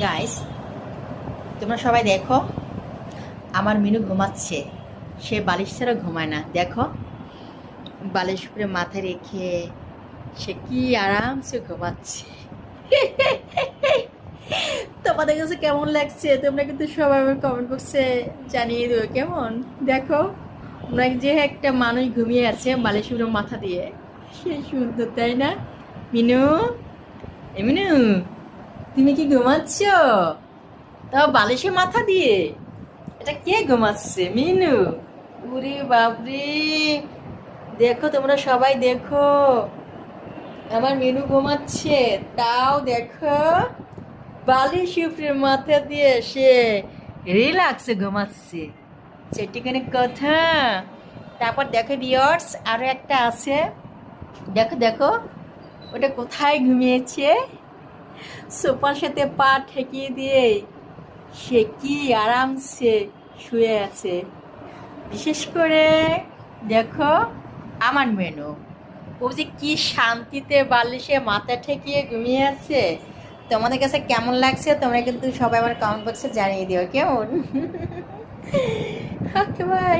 Guys, তোমরা সবাই দেখো, আমার মিনু ঘুমাচ্ছে। সে বালিশ ছাড়া ঘুমায় না। দেখো, বালিশ উপরে মাথা রেখে সে কি আরামসে ঘুমাচ্ছে। তোমাদের কাছে কেমন লাগছে তোমরা কিন্তু সবাই আমার কমেন্ট বক্সে জানিয়ে দেবে। কেমন দেখো, যে একটা মানুষ ঘুমিয়ে আছে বালিশ উপরে মাথা দিয়ে, সে সুন্দর, তাই না? মিনু, মিনু, তুমি কি ঘুমাচ্ছ? তাও বালিশে মাথা দিয়ে? এটা কে ঘুমাচ্ছে? মিনু? উরে বাপরে, দেখো তোমরা সবাই দেখো, আমার মিনু ঘুমাচ্ছে। তাও দেখো, বালিশ উপরে মাথা দিয়ে সে রিল্যাক্সে ঘুমাচ্ছে। সেটিখানে কথা। তারপর দেখো ভিউয়ার্স, আরো একটা আছে। দেখো দেখো, ওটা কোথায় ঘুমিয়েছে? সোফার সাথে পা ঠেকিয়ে দিয়ে সে কি আরামসে শুয়ে আছে। বিশেষ করে দেখো, আমার মেনু, ও যে কি শান্তিতে বালিশে মাথা ঠেকিয়ে ঘুমিয়ে আছে। তোমাদের কাছে কেমন লাগছে তোমরা কিন্তু সবাই আমার কমেন্ট বক্সে জানিয়ে দিও। কেমন? ওকে, বাই।